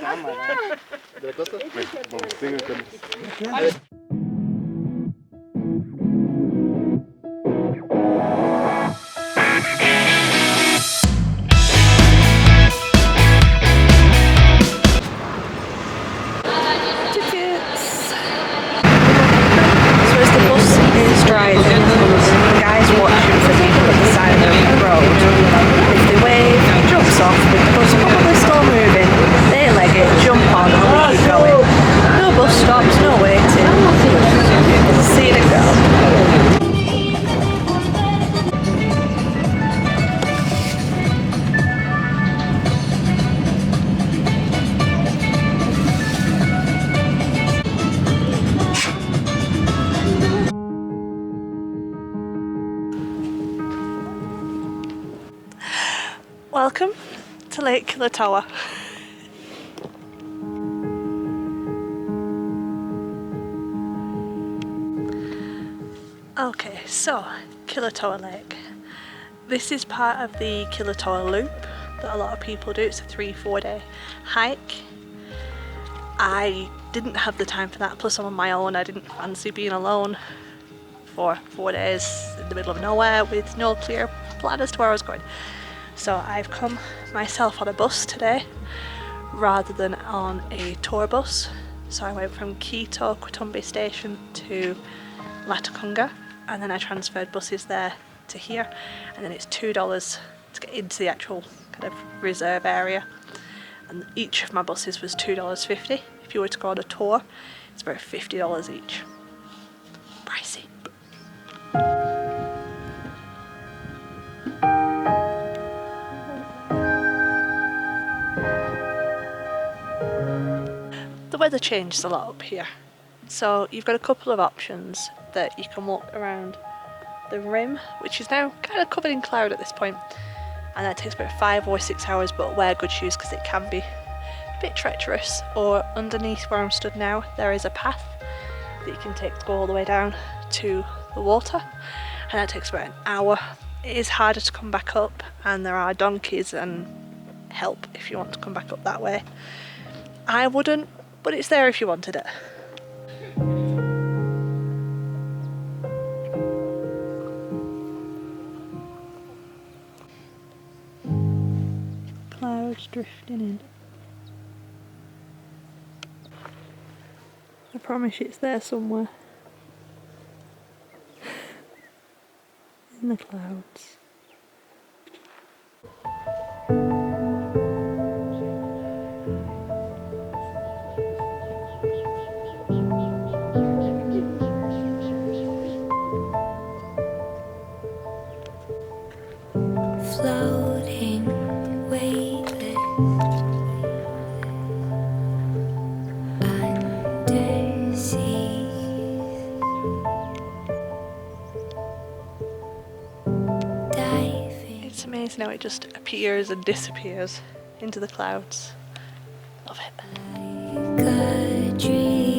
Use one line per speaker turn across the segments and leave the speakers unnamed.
cámara. ¿De la costa? Vamos, sigan con
Welcome to Lake Quilotoa. Okay, so Quilotoa Lake. This is part of the Quilotoa Loop that a lot of people do. It's a 3-4 day hike. I didn't have the time for that, plus I'm on my own. I didn't fancy being alone for 4 days in the middle of nowhere with no clear plan as to where I was going. So I've come myself on a bus today rather than on a tour bus. So I went from Quito, station to Lagoon, and then I transferred buses there to here, and then it's $2 to get into the actual kind of reserve area, and each of my buses was $2.50. If you were to go on a tour, it's about $50 each. Pricey. The weather changes a lot up here, so you've got a couple of options that you can walk around the rim, which is now kind of covered in cloud at this point, and that takes about 5 or 6 hours, but wear good shoes because it can be a bit treacherous. Or underneath where I'm stood now, there is a path that you can take to go all the way down to the water, and that takes about an hour. It is harder to come back up, and there are donkeys and help if you want to come back up that way. I wouldn't, but it's there if you wanted it. Clouds drifting in. I promise it's there somewhere. In the clouds.
Floating, weightless, under seas, diving.
It's amazing how it just appears and disappears into the clouds. Love it.
Like a dream.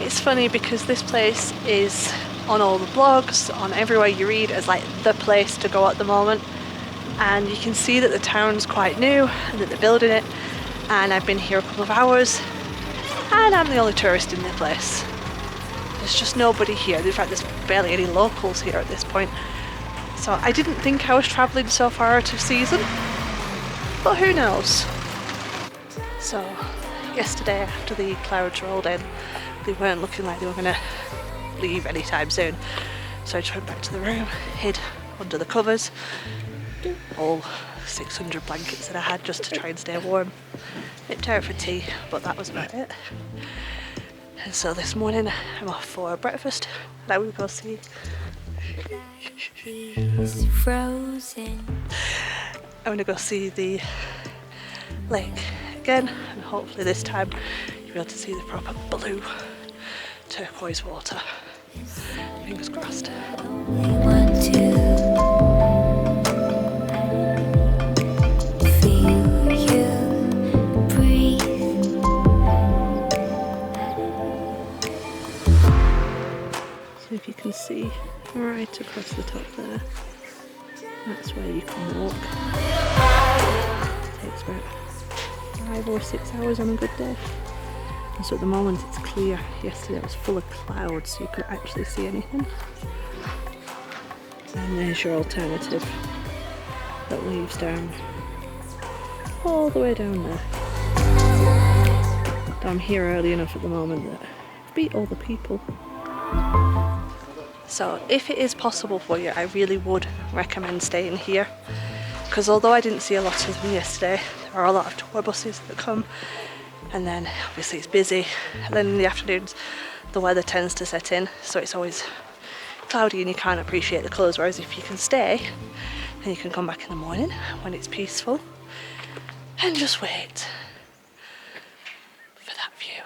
It's funny because this place is on all the blogs, on everywhere you read, as like the place to go at the moment, and you can see that the town's quite new and that they're building it, and I've been here a couple of hours and I'm the only tourist in the place. There's just nobody here. In fact, there's barely any locals here at this point, so I didn't think I was travelling so far out of season, but who knows. So yesterday, after the clouds rolled in, they weren't looking like they were going to leave anytime soon, so I just went back to the room, hid under the covers, all 600 blankets that I had just to try and stay warm, nipped out for tea, but that was about it. And so this morning I'm off for breakfast, and I will go see
Frozen.
I'm going to go see the lake again, and hopefully this time you'll be able to see the proper blue turquoise water. Fingers crossed.
We want to feel you breathe.
If you can see right across the top there, that's where you can walk. It takes about 5 or 6 hours on a good day. And so at the moment it's clear. Yesterday it was full of clouds, so you couldn't actually see anything. And there's your alternative that leads down all the way down there. I'm here early enough at the moment that I've beat all the people. So if it is possible for you, I really would recommend staying here, because although I didn't see a lot of them yesterday, there are a lot of tour buses that come, and then obviously it's busy, and then in the afternoons the weather tends to set in, so it's always cloudy and you can't appreciate the colours, whereas if you can stay, then you can come back in the morning when it's peaceful and just wait for that view.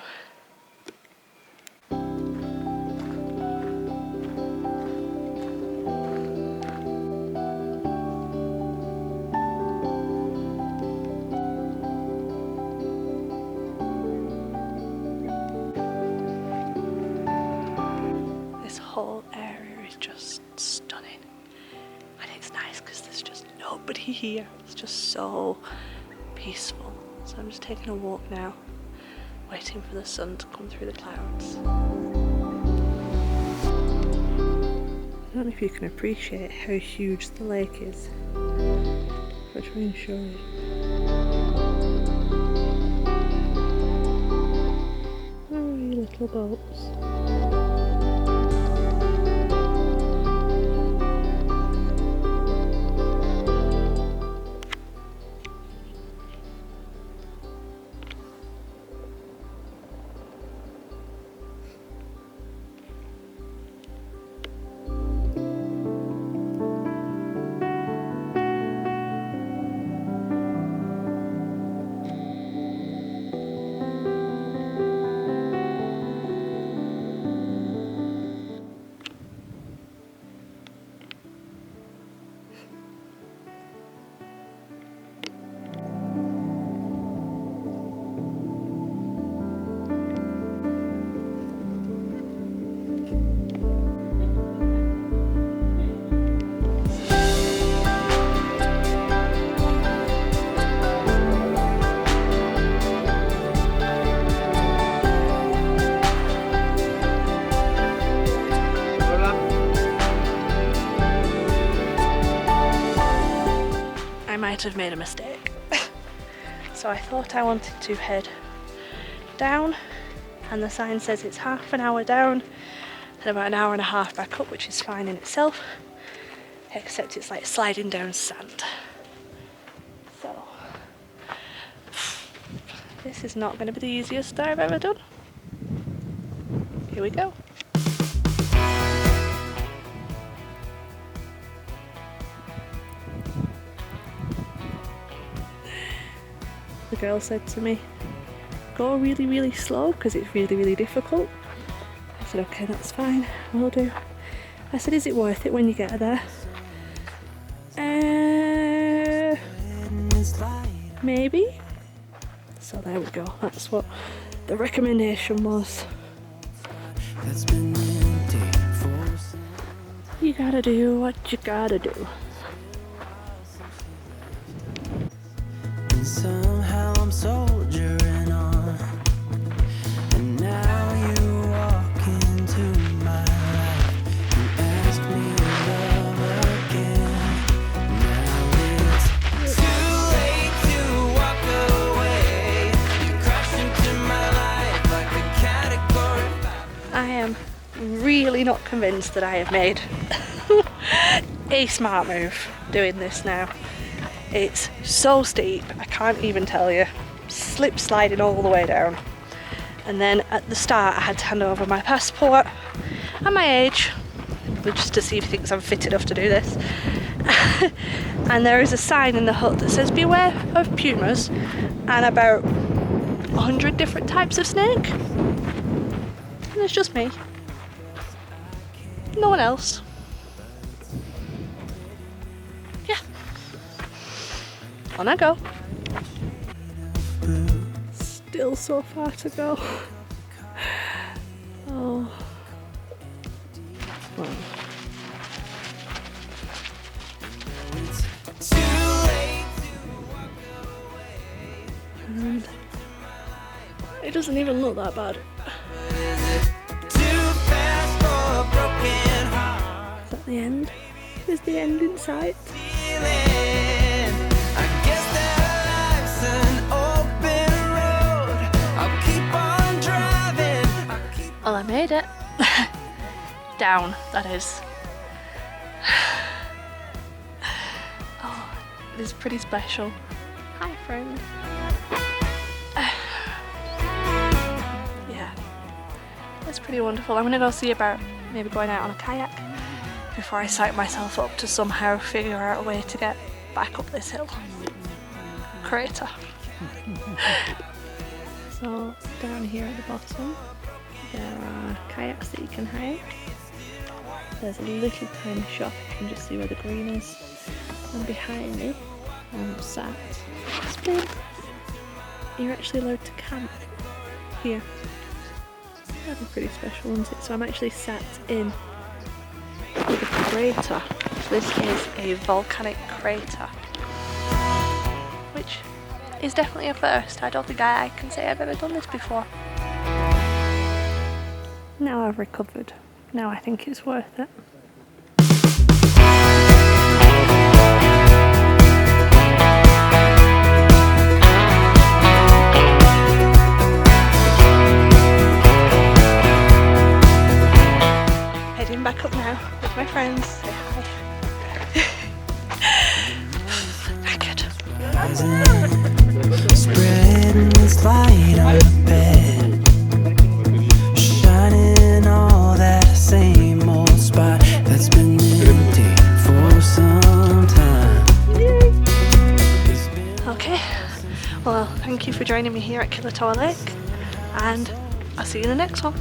This whole area is just stunning, and it's nice because there's just nobody here. It's just so peaceful. So I'm just taking a walk now, waiting for the sun to come through the clouds. I don't know if you can appreciate how huge the lake is. I'll try and show you. Oh, you little boats. Have made a mistake. So I thought I wanted to head down, and the sign says it's half an hour down and about an hour and a half back up, which is fine in itself, except it's like sliding down sand. So this is not going to be the easiest that I've ever done. Here we go. The girl said to me, go really, really slow because it's really, really difficult. I said, okay, that's fine, will do. I said, is it worth it when you get there? Maybe. So there we go, that's what the recommendation was. You gotta do what you gotta do.
Somehow I'm soldiering on, and now you walk into my life. You ask me to love again. Now it's too late to walk away. You crash into my life like a category 5.
I am really not convinced that I have made a smart move doing this now. It's so steep, I can't even tell you. Slip sliding all the way down. And then at the start I had to hand over my passport and my age, just to see if he thinks I'm fit enough to do this. And there is a sign in the hut that says beware of pumas and about 100 different types of snake. And it's just me. No one else. On I go. Still so far to go. Oh. Wow. And it doesn't even look that bad. Is that the end? Is the end in sight? Well, I made it. Down, that is. Oh, it is pretty special. Hi, friend. Yeah, it's pretty wonderful. I'm gonna go see about maybe going out on a kayak before I psych myself up to somehow figure out a way to get back up this hill. Crater. So down here at the bottom there are kayaks that you can hire. There's a little tiny shop, you can just see where the green is. And behind me, I'm sat. You're actually allowed to camp here. That'd be pretty special, wouldn't it? So I'm actually sat in the crater. This is a volcanic crater, which is definitely a first. I don't think I can say I've ever done this before. Now I've recovered. Now I think it's worth it. Heading back up now with my friends. Say hi. Naked.
Spreading this light on the bed, shining all that same old spot that's been empty for some time.
Okay, well, thank you for joining me here at Quilotoa Lake, and I'll see you in the next one.